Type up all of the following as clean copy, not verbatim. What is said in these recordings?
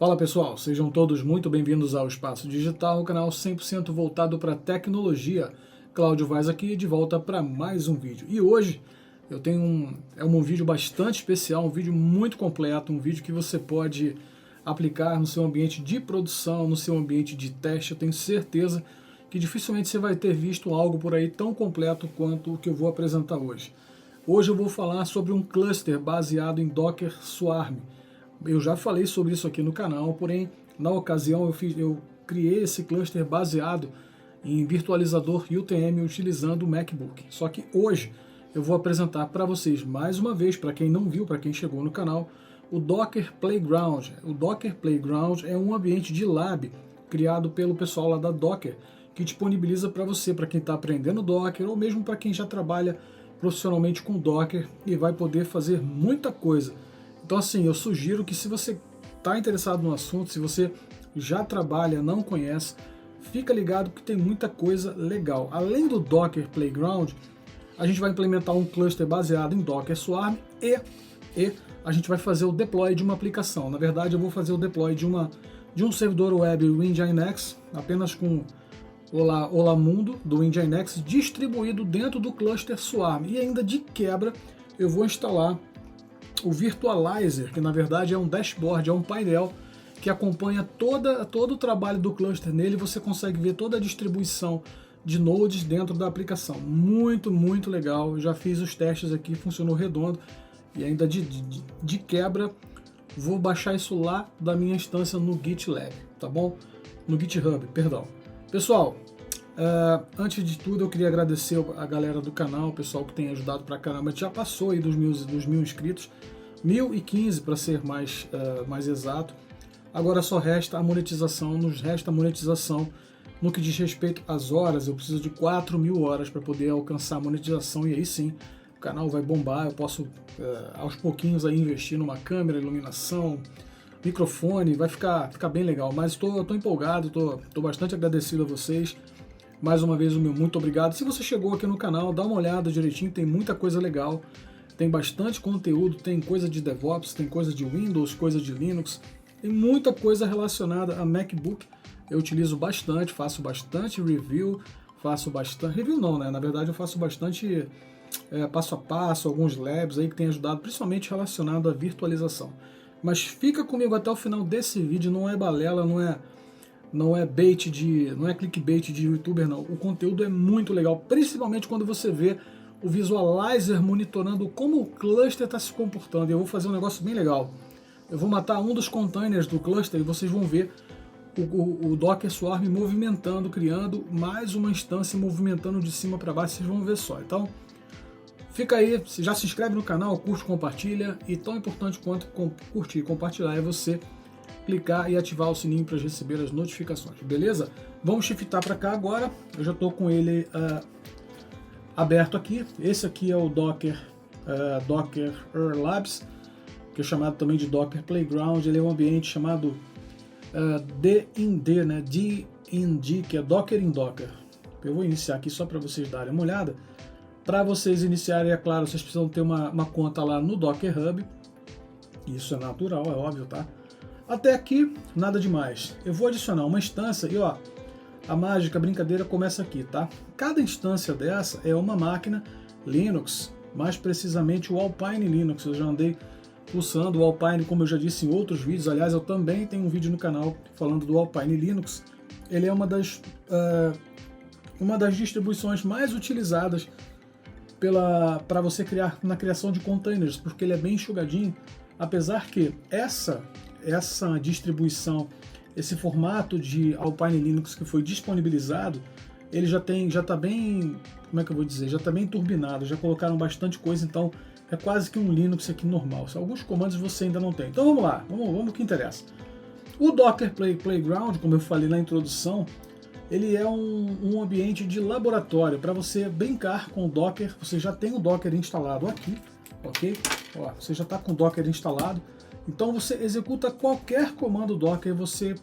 Fala pessoal, sejam todos muito bem-vindos ao Espaço Digital, o canal 100% voltado para tecnologia. Cláudio Vaz aqui, de volta para mais um vídeo. E hoje eu tenho um vídeo bastante especial, um vídeo muito completo, um vídeo que você pode aplicar no seu ambiente de produção, no seu ambiente de teste. Eu tenho certeza que dificilmente você vai ter visto algo por aí tão completo quanto o que eu vou apresentar hoje. Hoje eu vou falar sobre um cluster baseado em Docker Swarm. Eu já falei sobre isso aqui no canal, porém, na ocasião eu criei esse cluster baseado em virtualizador UTM utilizando o MacBook. Só que hoje eu vou apresentar para vocês, mais uma vez, para quem não viu, para quem chegou no canal, o Docker Playground. O Docker Playground é um ambiente de lab criado pelo pessoal lá da Docker, que disponibiliza para você, para quem está aprendendo Docker, ou mesmo para quem já trabalha profissionalmente com Docker e vai poder fazer muita coisa. Então assim, eu sugiro que se você está interessado no assunto, se você já trabalha, não conhece, fica ligado porque tem muita coisa legal. Além do Docker Playground, a gente vai implementar um cluster baseado em Docker Swarm e a gente vai fazer o deploy de uma aplicação. Na verdade, eu vou fazer o deploy de um servidor web WinGNX, apenas com Olá Mundo do WinGNX distribuído dentro do cluster Swarm. E ainda de quebra, eu vou instalar o Virtualizer, que na verdade é um dashboard, é um painel que acompanha todo o trabalho do cluster nele. Você consegue ver toda a distribuição de nodes dentro da aplicação. Muito, muito legal. Eu já fiz os testes aqui, funcionou redondo. E ainda de quebra, vou baixar isso lá da minha instância no GitLab, tá bom? No GitHub, perdão. Pessoal, antes de tudo eu queria agradecer a galera do canal, o pessoal que tem ajudado pra caramba. Já passou aí dos mil inscritos, 1015 para ser mais exato. Agora só resta a monetização, nos resta a monetização no que diz respeito às horas. Eu preciso de 4.000 horas para poder alcançar a monetização e aí sim o canal vai bombar. Eu posso aos pouquinhos aí investir numa câmera, iluminação, microfone, vai ficar bem legal. Mas estou empolgado, estou bastante agradecido a vocês. Mais uma vez o meu muito obrigado. Se você chegou aqui no canal, dá uma olhada direitinho, tem muita coisa legal. Tem bastante conteúdo, tem coisa de DevOps, tem coisa de Windows, coisa de Linux. Tem muita coisa relacionada a MacBook. Eu utilizo bastante, faço bastante review, Review não, né? Na verdade eu faço bastante passo a passo, alguns labs aí que tem ajudado, principalmente relacionado à virtualização. Mas fica comigo até o final desse vídeo, não é balela, não é clickbait de youtuber não. O conteúdo é muito legal, principalmente quando você vê o Visualizer monitorando como o cluster está se comportando. Eu vou fazer um negócio bem legal. Eu vou matar um dos containers do cluster e vocês vão ver o Docker Swarm movimentando, criando mais uma instância, movimentando de cima para baixo. Vocês vão ver só. Então, fica aí, já se inscreve no canal, curte, compartilha. E tão importante quanto curtir e compartilhar é você clicar e ativar o sininho para receber as notificações, beleza? Vamos shiftar para cá agora. Eu já estou com ele aberto aqui. Esse aqui é o Docker Labs, que é chamado também de Docker Playground. Ele é um ambiente chamado D&D, né? D&D, que é Docker in Docker. Eu vou iniciar aqui só para vocês darem uma olhada. Para vocês iniciarem, é claro, vocês precisam ter uma conta lá no Docker Hub. Isso é natural, é óbvio, tá? Até aqui, nada demais. Eu vou adicionar uma instância e ó, a mágica, a brincadeira começa aqui, tá? Cada instância dessa é uma máquina Linux, mais precisamente o Alpine Linux. Eu já andei usando o Alpine, como eu já disse em outros vídeos. Aliás, eu também tenho um vídeo no canal falando do Alpine Linux. Ele é uma das distribuições mais utilizadas para você criar na criação de containers, porque ele é bem enxugadinho, apesar que essa distribuição, esse formato de Alpine Linux que foi disponibilizado, ele já está bem, como é que eu vou dizer, já está bem turbinado, já colocaram bastante coisa, então é quase que um Linux aqui normal. Alguns comandos você ainda não tem. Então vamos lá, vamos ao que interessa. O Docker Playground, como eu falei na introdução, ele é um ambiente de laboratório para você brincar com o Docker. Você já tem o Docker instalado aqui, ok? Ó, você já está com o Docker instalado. Então você executa qualquer comando Docker, você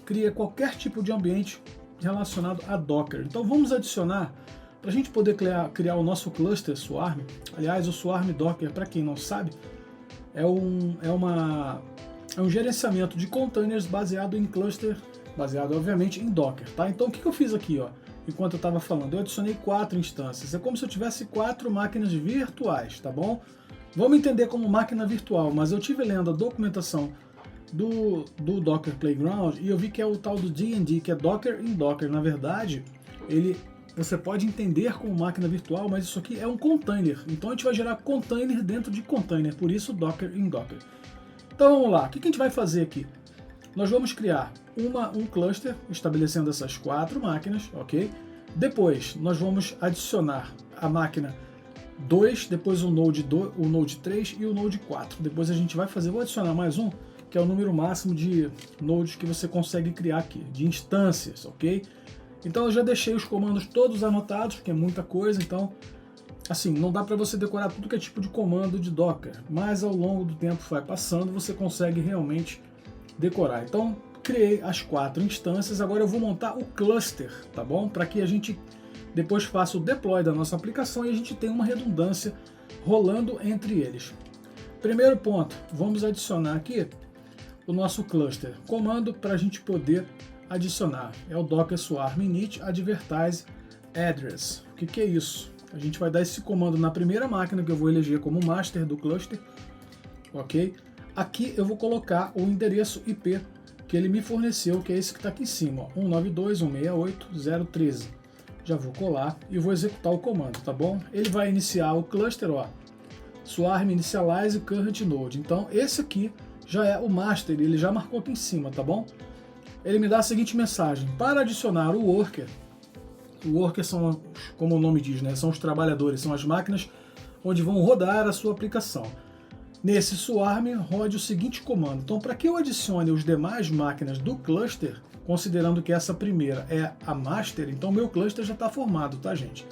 cria qualquer tipo de ambiente relacionado a Docker. Então vamos adicionar, para a gente poder criar o nosso cluster Swarm. Aliás, o Swarm Docker, para quem não sabe, é um é um gerenciamento de containers baseado em cluster, baseado obviamente em Docker, tá? Então o que eu fiz aqui, ó, enquanto eu estava falando? Eu adicionei 4 instâncias, é como se eu tivesse 4 máquinas virtuais, tá bom? Vamos entender como máquina virtual, mas eu tive lendo a documentação do Docker Playground e eu vi que é o tal do D&D, que é Docker in Docker. Na verdade, você pode entender como máquina virtual, mas isso aqui é um container. Então a gente vai gerar container dentro de container, por isso Docker in Docker. Então vamos lá, o que a gente vai fazer aqui? Nós vamos criar um cluster estabelecendo essas 4 máquinas, ok? Depois nós vamos adicionar a máquina 2, depois o Node 3 e o Node 4. Depois a gente vai fazer, vou adicionar mais um, que é o número máximo de nodes que você consegue criar aqui, de instâncias, ok? Então eu já deixei os comandos todos anotados, porque é muita coisa, então assim, não dá para você decorar tudo que é tipo de comando de Docker, mas ao longo do tempo vai passando, você consegue realmente decorar. Então criei as 4 instâncias, agora eu vou montar o cluster, tá bom? Para que a gente depois faça o deploy da nossa aplicação e a gente tenha uma redundância rolando entre eles. Primeiro ponto, vamos adicionar aqui o nosso cluster. Comando para a gente poder adicionar é o docker swarm init advertise address. O que é isso? A gente vai dar esse comando na primeira máquina que eu vou eleger como master do cluster, ok? Aqui eu vou colocar o endereço IP que ele me forneceu, que é esse que está aqui em cima, 192.168.0.13. Já vou colar e vou executar o comando, tá bom? Ele vai iniciar o cluster, ó, swarm initialize current node. Então esse aqui já é o master, ele já marcou aqui em cima, tá bom? Ele me dá a seguinte mensagem: para adicionar o worker são, como o nome diz, né, são os trabalhadores, são as máquinas onde vão rodar a sua aplicação. Nesse swarm, rode o seguinte comando. Então, para que eu adicione os demais máquinas do cluster, considerando que essa primeira é a master, então meu cluster já está formado, tá, gente?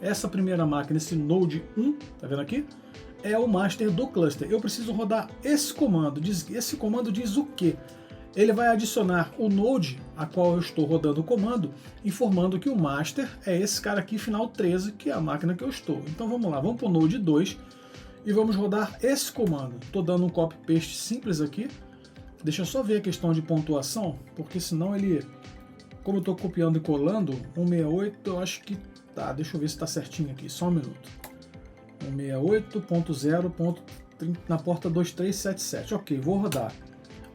Essa primeira máquina, esse node 1, tá vendo aqui? É o master do cluster. Eu preciso rodar esse comando. Esse comando diz o quê? Ele vai adicionar o node a qual eu estou rodando o comando, informando que o master é esse cara aqui, final 13, que é a máquina que eu estou. Então vamos lá, vamos para o node 2 e vamos rodar esse comando. Estou dando um copy-paste simples aqui. Deixa eu só ver a questão de pontuação, porque senão ele, como eu estou copiando e colando, 168 eu acho que tá. Deixa eu ver se está certinho aqui, só um minuto. 168.0. Na porta 2377. Ok, vou rodar.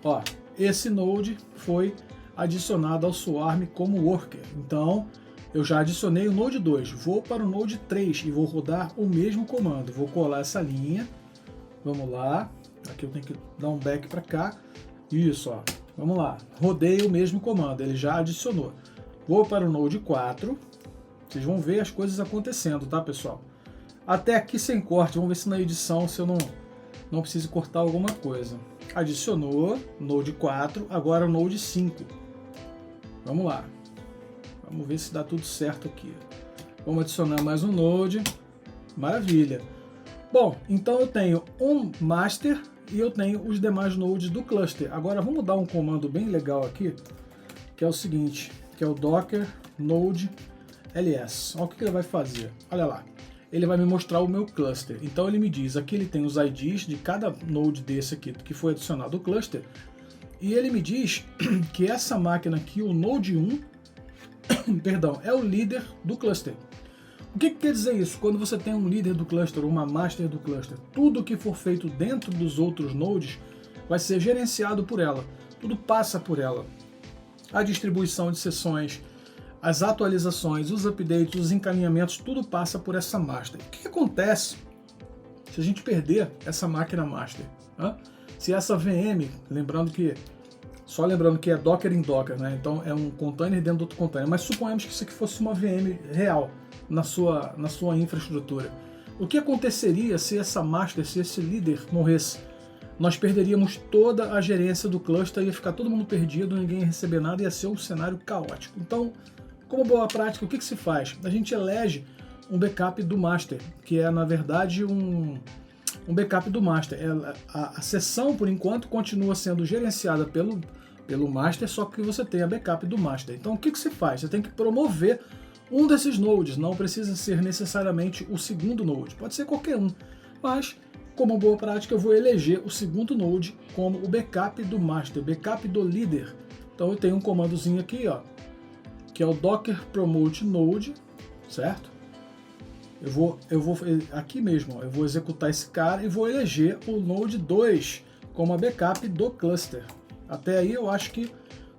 Ó, esse node foi adicionado ao swarm como worker. Então, eu já adicionei o node 2. Vou para o node 3 e vou rodar o mesmo comando. Vou colar essa linha. Vamos lá. Aqui eu tenho que dar um back para cá. Isso, ó. Vamos lá. Rodei o mesmo comando. Ele já adicionou. Vou para o node 4. Vocês vão ver as coisas acontecendo, tá, pessoal? Até aqui sem corte. Vamos ver se na edição se eu não preciso cortar alguma coisa. Adicionou, Node 4, agora o Node 5. Vamos lá. Vamos ver se dá tudo certo aqui. Vamos adicionar mais um Node. Maravilha. Bom, então eu tenho um master e eu tenho os demais nodes do cluster. Agora vamos dar um comando bem legal aqui, que é o seguinte, que é o docker node ls. Olha o que ele vai fazer. Olha lá. Ele vai me mostrar o meu cluster. Então ele me diz, aqui ele tem os IDs de cada node desse aqui que foi adicionado ao cluster, e ele me diz que essa máquina aqui, o node 1, perdão, é o líder do cluster. O que quer dizer isso? Quando você tem um líder do cluster, uma master do cluster, tudo que for feito dentro dos outros nodes vai ser gerenciado por ela. Tudo passa por ela. A distribuição de sessões, as atualizações, os updates, os encaminhamentos, tudo passa por essa master. O que acontece se a gente perder essa máquina master? Se essa VM, lembrando que é Docker em Docker, né? Então é um container dentro do outro container, mas suponhamos que isso aqui fosse uma VM real na sua infraestrutura. O que aconteceria se essa master, se esse líder morresse? Nós perderíamos toda a gerência do cluster, ia ficar todo mundo perdido, ninguém ia receber nada, ia ser um cenário caótico. Então, como boa prática, o que se faz? A gente elege um backup do master, que é, na verdade, um backup do master. A sessão, por enquanto, continua sendo gerenciada pelo master, só que você tem a backup do master. Então, o que se faz? Você tem que promover um desses nodes, não precisa ser necessariamente o segundo node, pode ser qualquer um. Mas, como boa prática, eu vou eleger o segundo node como o backup do master, backup do líder. Então eu tenho um comandozinho aqui, ó, que é o docker promote node, certo? Eu vou aqui mesmo, ó, eu vou executar esse cara e vou eleger o node 2 como a backup do cluster. Até aí eu acho que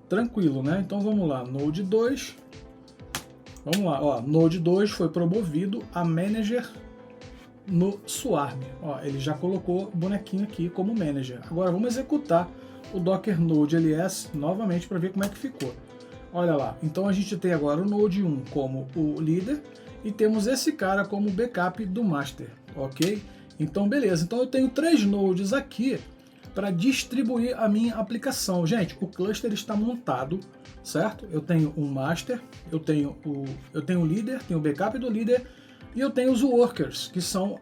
tranquilo, né? Então vamos lá, node 2. Vamos lá, ó, node 2 foi promovido a manager no Swarm. Ó, ele já colocou o bonequinho aqui como manager. Agora vamos executar o docker node ls novamente para ver como é que ficou. Olha lá, então a gente tem agora o node 1 como o líder e temos esse cara como backup do master, ok? Então beleza, então eu tenho 3 nodes aqui para distribuir a minha aplicação. Gente, o cluster está montado, certo? Eu tenho um master, eu tenho o líder, tenho o backup do líder e eu tenho os workers, que são,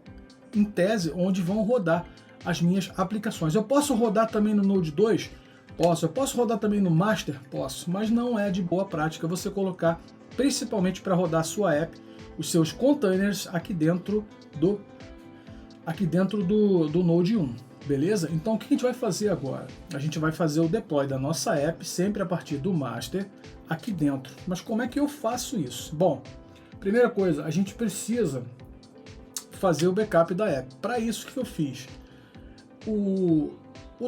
em tese, onde vão rodar as minhas aplicações. Eu posso rodar também no Node 2? Posso. Eu posso rodar também no master? Posso. Mas não é de boa prática você colocar, principalmente para rodar a sua app, os seus containers aqui dentro do Node 1. Beleza? Então o que a gente vai fazer agora? A gente vai fazer o deploy da nossa app sempre a partir do master aqui dentro. Mas como é que eu faço isso? Bom, primeira coisa, a gente precisa fazer o backup da app. Para isso, o que eu fiz? O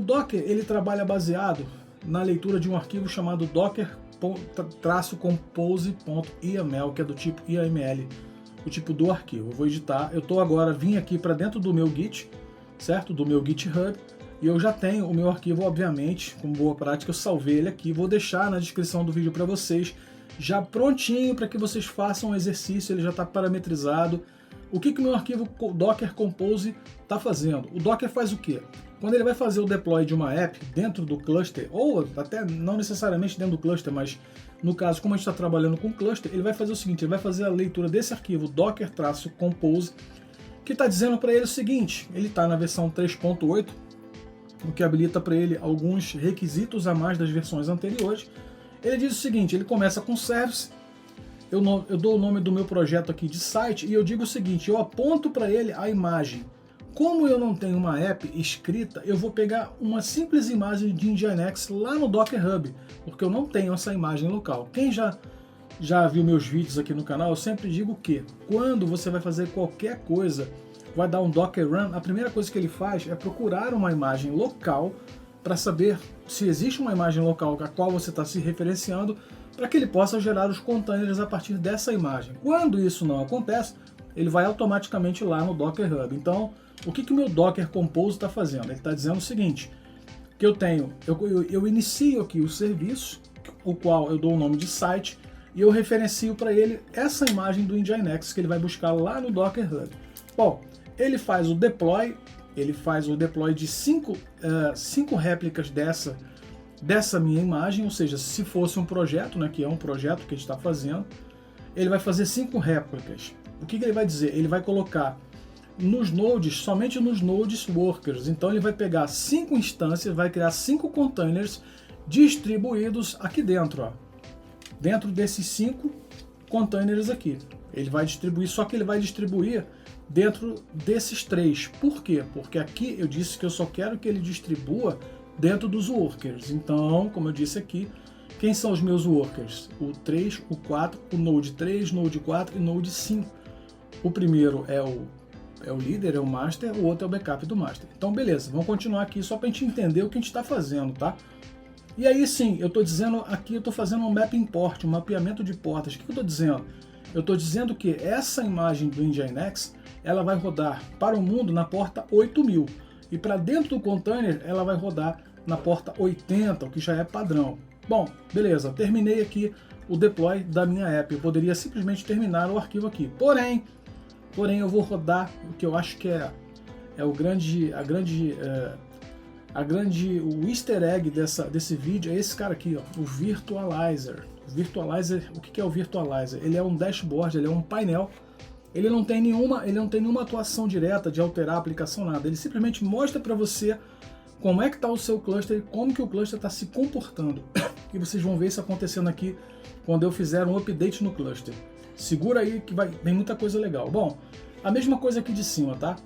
Docker ele trabalha baseado na leitura de um arquivo chamado docker-compose.yaml, que é do tipo YAML, o tipo do arquivo. Eu vou editar. Vim aqui para dentro do meu Git, certo? Do meu GitHub, e eu já tenho o meu arquivo, obviamente, com boa prática, eu salvei ele aqui, vou deixar na descrição do vídeo para vocês, já prontinho para que vocês façam o exercício, ele já está parametrizado. O que o meu arquivo Docker Compose está fazendo? O Docker faz o quê? Quando ele vai fazer o deploy de uma app dentro do cluster, ou até não necessariamente dentro do cluster, mas no caso, como a gente está trabalhando com cluster, ele vai fazer o seguinte, ele vai fazer a leitura desse arquivo Docker-Compose, que está dizendo para ele o seguinte, ele está na versão 3.8, o que habilita para ele alguns requisitos a mais das versões anteriores. Ele diz o seguinte, ele começa com service, eu dou o nome do meu projeto aqui de site e eu digo o seguinte, eu aponto para ele a imagem. Como eu não tenho uma app escrita, eu vou pegar uma simples imagem de Nginx lá no Docker Hub, porque eu não tenho essa imagem local. Quem já viu meus vídeos aqui no canal, eu sempre digo que quando você vai fazer qualquer coisa, vai dar um Docker Run, a primeira coisa que ele faz é procurar uma imagem local para saber se existe uma imagem local a qual você está se referenciando, para que ele possa gerar os containers a partir dessa imagem. Quando isso não acontece, ele vai automaticamente lá no Docker Hub. Então, o que o meu Docker Compose está fazendo? Ele está dizendo o seguinte, que eu inicio aqui o serviço, o qual eu dou o nome de site, e eu referencio para ele essa imagem do Nginx que ele vai buscar lá no Docker Hub. Bom, ele faz o deploy de 5 réplicas dessa minha imagem, ou seja, se fosse um projeto, né, que é um projeto que a gente está fazendo, ele vai fazer 5 réplicas. O que ele vai dizer? Ele vai colocar nos nodes, somente nos nodes workers. Então ele vai pegar 5 instâncias, vai criar 5 containers distribuídos aqui dentro, ó. Dentro desses 5 containers aqui. Ele vai distribuir, só que ele vai distribuir dentro desses 3. Por quê? Porque aqui eu disse que eu só quero que ele distribua dentro dos workers. Então, como eu disse aqui, quem são os meus workers? O 3, o 4, o Node 3, Node 4 e Node 5. O primeiro é o líder, é o master, o outro é o backup do master. Então, beleza, vamos continuar aqui só para a gente entender o que a gente está fazendo, tá? E aí sim, eu estou dizendo aqui, eu estou fazendo um map import, um mapeamento de portas. O que eu estou dizendo? Eu estou dizendo que essa imagem do Nginx, ela vai rodar para o mundo na porta 8000. E para dentro do container, ela vai rodar na porta 80, o que já é padrão. Bom, beleza, terminei aqui o deploy da minha app. Eu poderia simplesmente terminar o arquivo aqui. Porém eu vou rodar o que eu acho que é o easter egg desse vídeo, é esse cara aqui, ó, o Virtualizer. O que é o Virtualizer? Ele é um dashboard, ele é um painel. Ele não tem nenhuma atuação direta de alterar a aplicação, nada. Ele simplesmente mostra para você como é que está o seu cluster e como que o cluster está se comportando. E vocês vão ver isso acontecendo aqui quando eu fizer um update no cluster. Segura aí que tem muita coisa legal. Bom, a mesma coisa aqui de cima, tá?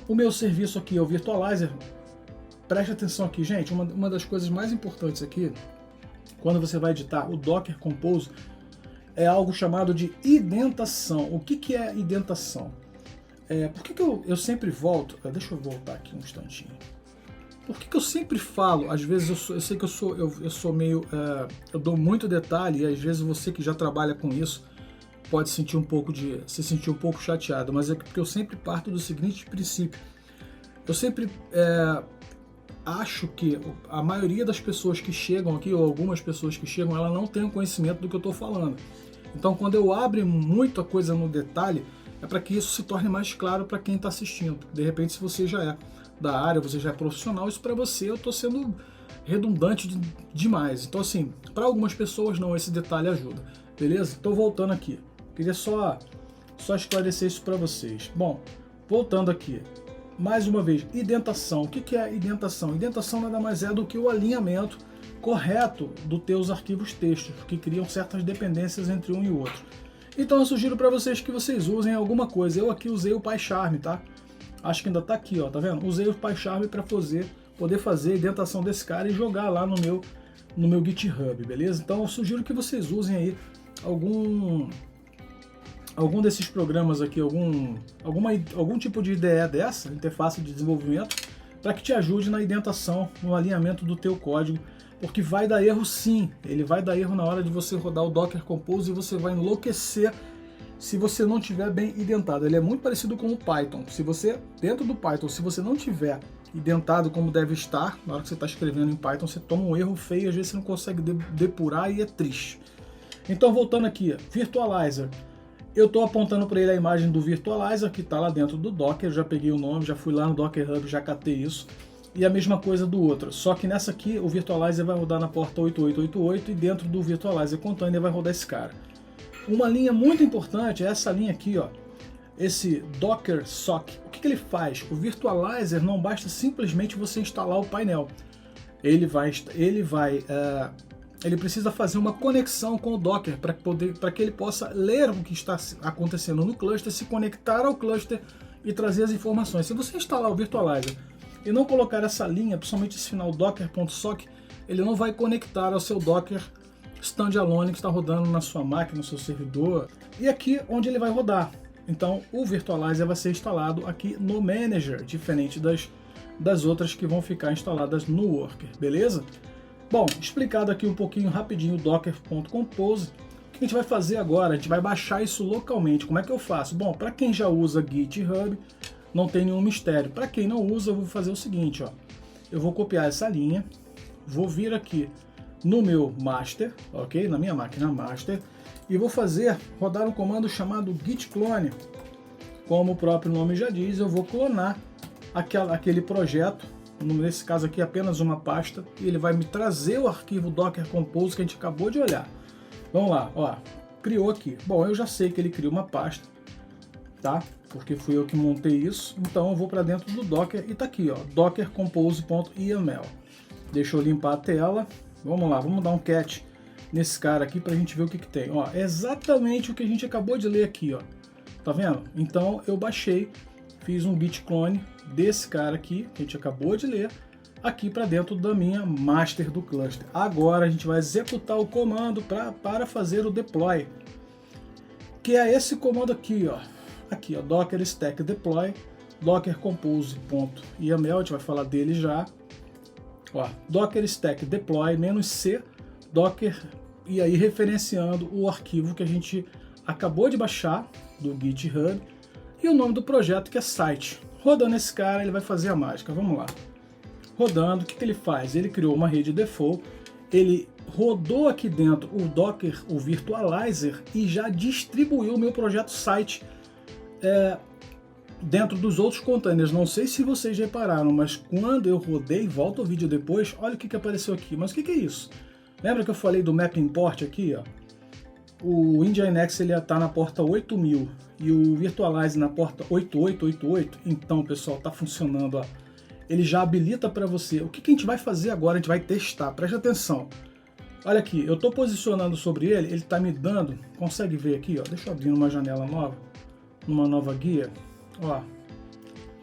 O meu serviço aqui é o Virtualizer. Preste atenção aqui, gente, uma das coisas mais importantes aqui, quando você vai editar o Docker Compose, é algo chamado de indentação. O que é indentação? Por que eu sempre volto... Deixa eu voltar aqui um instantinho. Por que eu sempre falo, às vezes eu sei que eu sou meio... eu dou muito detalhe, e às vezes você que já trabalha com isso pode se sentir um pouco chateado, mas é porque eu sempre parto do seguinte princípio. Eu sempre acho que a maioria das pessoas que chegam aqui, ou algumas pessoas que chegam, ela não tem o conhecimento do que eu estou falando. Então, quando eu abro muito a coisa no detalhe, é para que isso se torne mais claro para quem está assistindo. De repente, se você já é da área, você já é profissional, isso para você eu estou sendo redundante demais. Então, assim, para algumas pessoas não, esse detalhe ajuda. Beleza? Estou voltando aqui. Queria só esclarecer isso para vocês. Bom, voltando aqui. Mais uma vez, indentação. O que é indentação? Indentação nada mais é do que o alinhamento correto dos teus arquivos textos, que criam certas dependências entre um e o outro. Então eu sugiro para vocês que vocês usem alguma coisa. Eu aqui usei o PyCharm, tá? Acho que ainda tá aqui, ó, tá vendo? Usei o PyCharm para poder fazer a indentação desse cara e jogar lá no meu GitHub, beleza? Então eu sugiro que vocês usem aí algum desses programas aqui, algum tipo de IDE dessa, interface de desenvolvimento, para que te ajude na indentação, no alinhamento do teu código, porque vai dar erro sim, ele vai dar erro na hora de você rodar o Docker Compose e você vai enlouquecer se você não tiver bem indentado. Ele é muito parecido com o Python. Se você, dentro do Python, se você não tiver indentado como deve estar, na hora que você está escrevendo em Python, você toma um erro feio, às vezes você não consegue depurar e é triste. Então, voltando aqui, Virtualizer. Eu estou apontando para ele a imagem do Virtualizer, que está lá dentro do Docker, já peguei o nome, já fui lá no Docker Hub, já catei isso. E a mesma coisa do outro, só que nessa aqui o Virtualizer vai rodar na porta 8888 e dentro do Virtualizer Container vai rodar esse cara. Uma linha muito importante é essa linha aqui, ó, esse Docker Sock. O que ele faz? O Virtualizer não basta simplesmente você instalar o painel. Ele precisa fazer uma conexão com o Docker para que ele possa ler o que está acontecendo no cluster, se conectar ao cluster e trazer as informações. Se você instalar o Virtualizer e não colocar essa linha, principalmente esse final docker.sock, ele não vai conectar ao seu Docker standalone que está rodando na sua máquina, no seu servidor, e aqui onde ele vai rodar. Então o Virtualizer vai ser instalado aqui no Manager, diferente das outras que vão ficar instaladas no Worker, beleza? Bom, explicado aqui um pouquinho rapidinho o Docker.compose, o que a gente vai fazer agora? A gente vai baixar isso localmente. Como é que eu faço? Bom, para quem já usa GitHub, não tem nenhum mistério. Para quem não usa, eu vou fazer o seguinte, ó. Eu vou copiar essa linha, vou vir aqui no meu master, ok? Na minha máquina master, e vou rodar um comando chamado git clone. Como o próprio nome já diz, eu vou clonar aquele projeto, nesse caso aqui apenas uma pasta, e ele vai me trazer o arquivo Docker Compose que a gente acabou de olhar. Vamos lá, ó, criou aqui. Bom, eu já sei que ele criou uma pasta, tá? Porque fui eu que montei isso, então eu vou para dentro do Docker e tá aqui, ó, dockercompose.yml. Deixa eu limpar a tela. Vamos lá, vamos dar um catch nesse cara aqui pra gente ver o que tem. Ó, é exatamente o que a gente acabou de ler aqui, ó. Tá vendo? Então eu baixei, fiz um git clone desse cara aqui, que a gente acabou de ler, aqui para dentro da minha master do cluster. Agora a gente vai executar o comando para fazer o deploy, que é esse comando aqui, ó. Aqui, ó, docker stack deploy, dockercompose.yml, a gente vai falar dele já. Ó, docker stack deploy -c docker, e aí referenciando o arquivo que a gente acabou de baixar do GitHub e o nome do projeto que é site. Rodando esse cara, ele vai fazer a mágica. Vamos lá. Rodando, o que ele faz? Ele criou uma rede default, ele rodou aqui dentro o Docker, o Virtualizer, e já distribuiu o meu projeto site dentro dos outros containers. Não sei se vocês repararam, mas quando eu rodei, volta o vídeo depois, olha o que apareceu aqui. Mas o que é isso? Lembra que eu falei do map import aqui, ó? O Nginx ele está na porta 8000 e o Virtualize na porta 8888. Então, pessoal, está funcionando, ó. Ele já habilita para você. O que a gente vai fazer agora? A gente vai testar. Preste atenção. Olha aqui, eu estou posicionando sobre ele, ele está me dando, consegue ver aqui, ó? Deixa eu abrir uma janela nova, numa nova guia. Ó,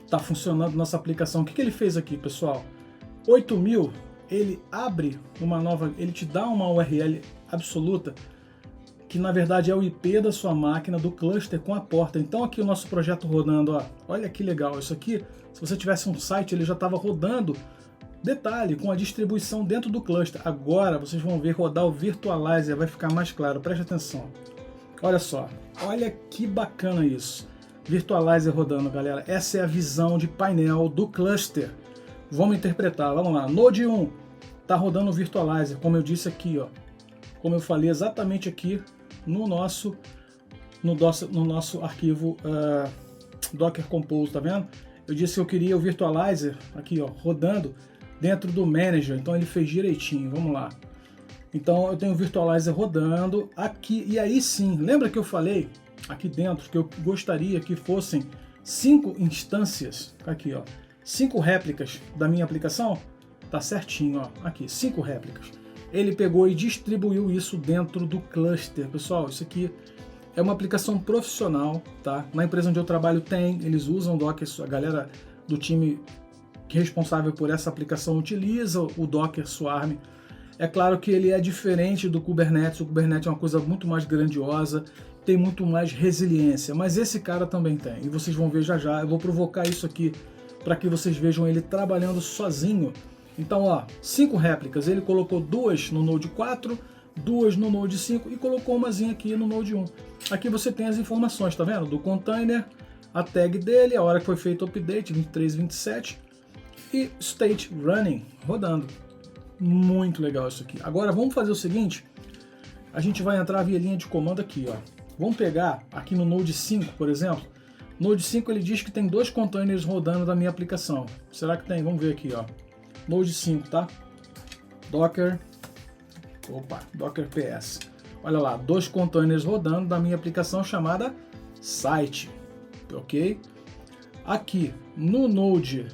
tá funcionando nossa aplicação. O que ele fez aqui, pessoal? 8000, ele abre uma nova, ele te dá uma URL absoluta, que na verdade é o IP da sua máquina, do cluster com a porta. Então aqui o nosso projeto rodando, ó, olha que legal, isso aqui, se você tivesse um site, ele já estava rodando, detalhe, com a distribuição dentro do cluster. Agora vocês vão ver rodar o Virtualizer, vai ficar mais claro, preste atenção. Olha só, olha que bacana isso. Virtualizer rodando, galera, essa é a visão de painel do cluster. Vamos interpretar, vamos lá, Node 1, tá rodando o Virtualizer, como eu disse aqui, ó. Como eu falei exatamente aqui no nosso arquivo Docker Compose, tá vendo? Eu disse que eu queria o Virtualizer aqui, ó, rodando dentro do Manager, então ele fez direitinho, vamos lá. Então eu tenho o Virtualizer rodando aqui, e aí sim, lembra que eu falei aqui dentro que eu gostaria que fossem 5 instâncias, aqui ó, 5 réplicas da minha aplicação? Tá certinho, ó, aqui, 5 réplicas. Ele pegou e distribuiu isso dentro do cluster. Pessoal, isso aqui é uma aplicação profissional, tá? Na empresa onde eu trabalho tem, eles usam o Docker, a galera do time que é responsável por essa aplicação utiliza o Docker Swarm. É claro que ele é diferente do Kubernetes, o Kubernetes é uma coisa muito mais grandiosa, tem muito mais resiliência, mas esse cara também tem, e vocês vão ver já já, eu vou provocar isso aqui para que vocês vejam ele trabalhando sozinho. Então, ó, 5 réplicas, ele colocou 2 no Node 4, 2 no Node 5 e colocou umazinha aqui no Node 1. Aqui você tem as informações, tá vendo? Do container, a tag dele, a hora que foi feito o update, 23/27, e state running, rodando. Muito legal isso aqui. Agora vamos fazer o seguinte, a gente vai entrar via linha de comando aqui, ó. Vamos pegar aqui no Node 5, por exemplo. Node 5 ele diz que tem 2 containers rodando da minha aplicação. Será que tem? Vamos ver aqui, ó. Node 5, tá? Docker PS. Olha lá, 2 containers rodando da minha aplicação chamada site, ok? Aqui no Node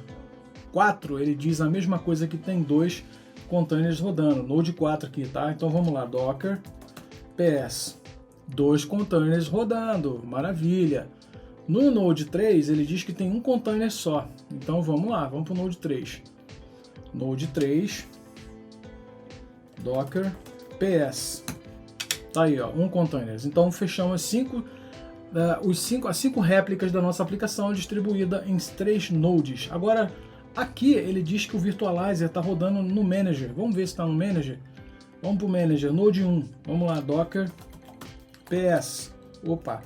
4 ele diz a mesma coisa, que tem 2 containers rodando. Node 4 aqui, tá? Então vamos lá, Docker PS, 2 containers rodando, maravilha. No Node 3 ele diz que tem um container só. Então vamos lá, vamos para o Node 3. Node 3, Docker PS. Tá aí, ó, 1 container. Então fechamos as 5 réplicas da nossa aplicação distribuída em 3 nodes. Agora, aqui ele diz que o Virtualizer está rodando no Manager. Vamos ver se está no Manager. Vamos para o Manager, Node 1. Vamos lá, Docker PS. Opa,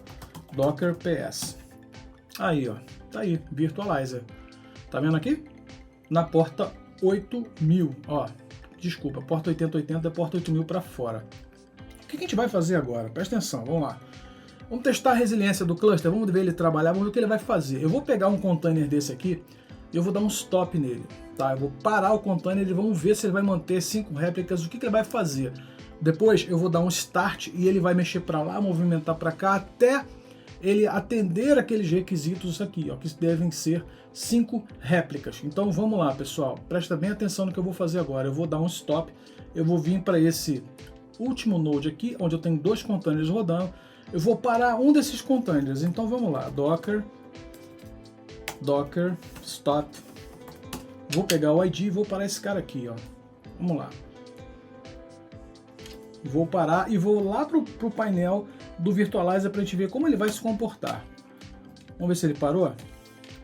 Docker PS. Aí, ó, tá aí, Virtualizer. Tá vendo aqui? Na porta 8000, ó, desculpa, porta 8080 é porta 8000 para fora. O que a gente vai fazer agora? Presta atenção, vamos lá. Vamos testar a resiliência do cluster, vamos ver ele trabalhar, vamos ver o que ele vai fazer. Eu vou pegar um container desse aqui e eu vou dar um stop nele, tá? Eu vou parar o container e vamos ver se ele vai manter 5 réplicas, o que ele vai fazer. Depois eu vou dar um start e ele vai mexer para lá, movimentar para cá, até ele atender aqueles requisitos aqui, ó, que devem ser 5 réplicas. Então vamos lá, pessoal, presta bem atenção no que eu vou fazer agora. Eu vou dar um stop, eu vou vir para esse último node aqui, onde eu tenho 2 containers rodando. Eu vou parar um desses containers, então vamos lá, Docker stop. Vou pegar o ID e vou parar esse cara aqui, ó. Vamos lá. Vou parar e vou lá pro painel do Virtualizer para a gente ver como ele vai se comportar. Vamos ver se ele parou.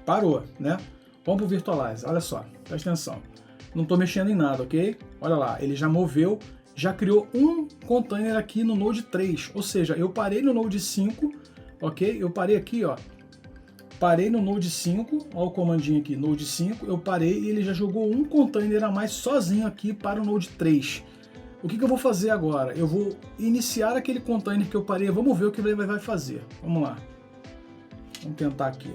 Parou, né? Vamos pro Virtualizer, olha só, presta atenção. Não estou mexendo em nada, ok? Olha lá, ele já moveu, já criou um container aqui no Node 3. Ou seja, eu parei no Node 5, ok? Eu parei aqui, ó. Parei no Node 5, ó o comandinho aqui, Node 5. Eu parei e ele já jogou um container a mais sozinho aqui para o Node 3. O que eu vou fazer agora? Eu vou iniciar aquele container que eu parei. Vamos ver o que ele vai fazer. Vamos lá. Vamos tentar aqui.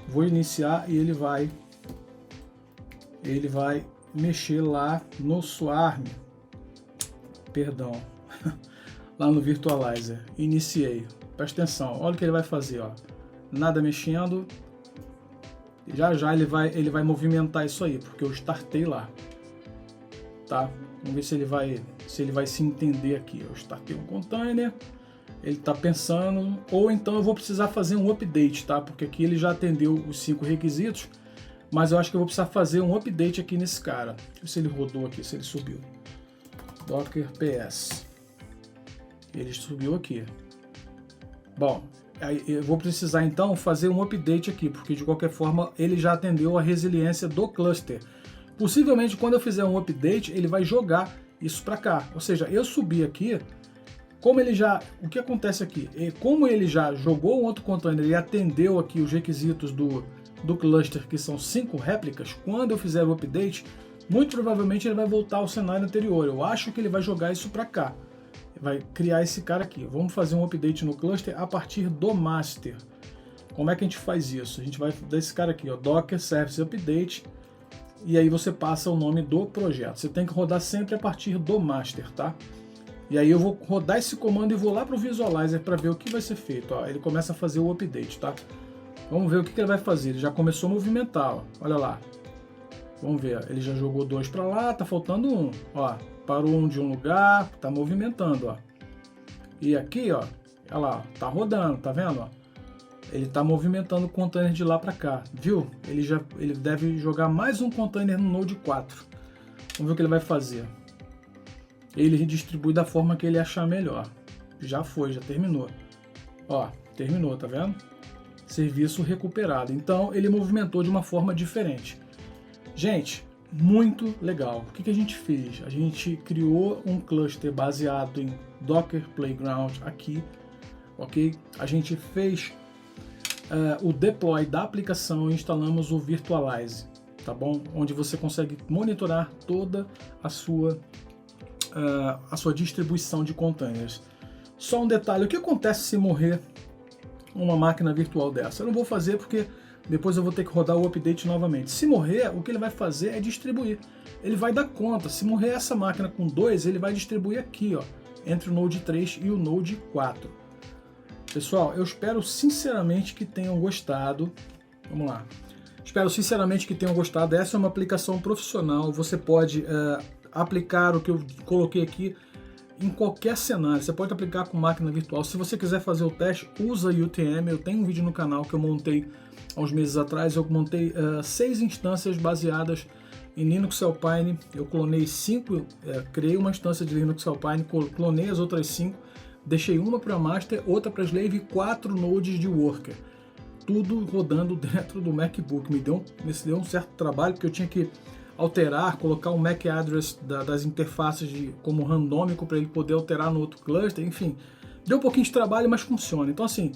Vou iniciar e ele vai mexer lá no Swarm. Perdão. Lá no Virtualizer. Iniciei. Presta atenção. Olha o que ele vai fazer, ó. Nada mexendo. Já ele vai movimentar isso aí, porque eu startei lá. Tá? Vamos ver se ele vai se entender aqui. Eu startei um container, ele está pensando, ou então eu vou precisar fazer um update, tá? Porque aqui ele já atendeu os 5 requisitos, mas eu acho que eu vou precisar fazer um update aqui nesse cara. Deixa eu ver se ele rodou aqui, se ele subiu. Docker PS. Ele subiu aqui. Bom, aí eu vou precisar então fazer um update aqui, porque de qualquer forma ele já atendeu a resiliência do cluster. Possivelmente quando eu fizer um update, ele vai jogar isso para cá. Ou seja, eu subi aqui, como ele já... O que acontece aqui? Como ele já jogou um outro container e atendeu aqui os requisitos do cluster, que são 5 réplicas, quando eu fizer o update, muito provavelmente ele vai voltar ao cenário anterior. Eu acho que ele vai jogar isso para cá. Vai criar esse cara aqui. Vamos fazer um update no cluster a partir do master. Como é que a gente faz isso? A gente vai dar esse cara aqui, ó, Docker Service Update, e aí você passa o nome do projeto. Você tem que rodar sempre a partir do master, tá? E aí eu vou rodar esse comando e vou lá para o Visualizer para ver o que vai ser feito. Ó, ele começa a fazer o update, tá? Vamos ver o que ele vai fazer. Ele já começou a movimentar, ó. Olha lá. Vamos ver, ele já jogou 2 para lá, tá faltando 1. Ó, parou um de um lugar, tá movimentando, ó. E aqui, ó, olha lá, tá rodando, tá vendo, ó? Ele tá movimentando o container de lá para cá, viu? Ele deve jogar mais um container no Node 4. Vamos ver o que ele vai fazer. Ele redistribui da forma que ele achar melhor. Já foi, já terminou. Ó, terminou, tá vendo? Serviço recuperado. Então, ele movimentou de uma forma diferente. Gente, muito legal. O que a gente fez? A gente criou um cluster baseado em Docker Playground aqui, ok? A gente fez o deploy da aplicação e instalamos o Virtualize, tá bom? Onde você consegue monitorar toda a sua distribuição de containers. Só um detalhe, o que acontece se morrer uma máquina virtual dessa? Eu não vou fazer porque depois eu vou ter que rodar o update novamente. Se morrer, o que ele vai fazer é distribuir. Ele vai dar conta. Se morrer essa máquina com 2, ele vai distribuir aqui, ó, entre o Node 3 e o Node 4. Pessoal, eu espero sinceramente que tenham gostado. Vamos lá. Espero sinceramente que tenham gostado. Essa é uma aplicação profissional. Você pode aplicar o que eu coloquei aqui em qualquer cenário. Você pode aplicar com máquina virtual. Se você quiser fazer o teste, usa UTM. Eu tenho um vídeo no canal que eu montei há uns meses atrás. Eu montei 6 instâncias baseadas em Linux Alpine. Eu clonei 5, criei uma instância de Linux Alpine, clonei as outras 5, deixei uma para master, outra para slave e 4 nodes de worker. Tudo rodando dentro do MacBook. Me deu um certo trabalho, porque eu tinha que alterar, colocar o MAC address das interfaces como randômico para ele poder alterar no outro cluster, enfim. Deu um pouquinho de trabalho, mas funciona. Então assim,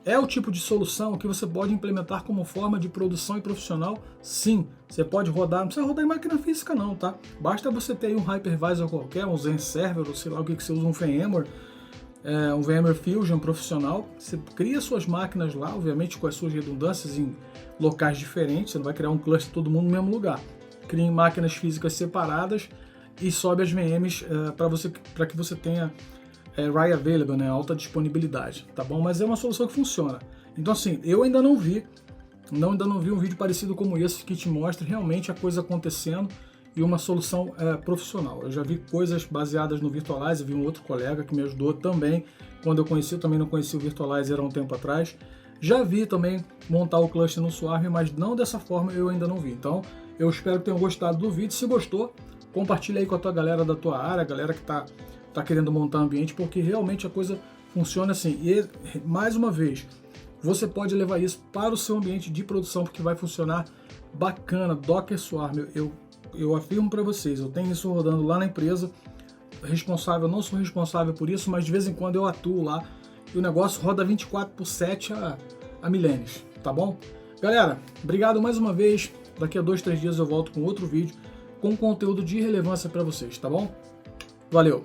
é o tipo de solução que você pode implementar como forma de produção e profissional, sim. Você pode rodar, não precisa rodar em máquina física não, tá? Basta você ter aí um hypervisor qualquer, um Zen Server, ou sei lá o que você usa, um VMware, um VMware Fusion profissional. Você cria suas máquinas lá, obviamente com as suas redundâncias em locais diferentes, você não vai criar um cluster todo mundo no mesmo lugar. Crie máquinas físicas separadas e sobe as VMs para que você tenha RAI available, né, alta disponibilidade, tá bom? Mas é uma solução que funciona. Então assim, eu ainda não vi um vídeo parecido como esse que te mostra realmente a coisa acontecendo e uma solução profissional. Eu já vi coisas baseadas no Virtualizer, vi um outro colega que me ajudou também, quando eu também não conhecia o Virtualizer há um tempo atrás. Já vi também montar o cluster no Swarm, mas não dessa forma eu ainda não vi. Então, eu espero que tenham gostado do vídeo. Se gostou, compartilha aí com a tua galera da tua área, a galera que tá querendo montar ambiente, porque realmente a coisa funciona assim. E, mais uma vez, você pode levar isso para o seu ambiente de produção, porque vai funcionar bacana. Docker Swarm, eu afirmo para vocês, eu tenho isso rodando lá na empresa, não sou responsável por isso, mas de vez em quando eu atuo lá, e o negócio roda 24/7 há milênios, tá bom? Galera, obrigado mais uma vez. Daqui a 2-3 dias eu volto com outro vídeo com conteúdo de relevância para vocês, tá bom? Valeu!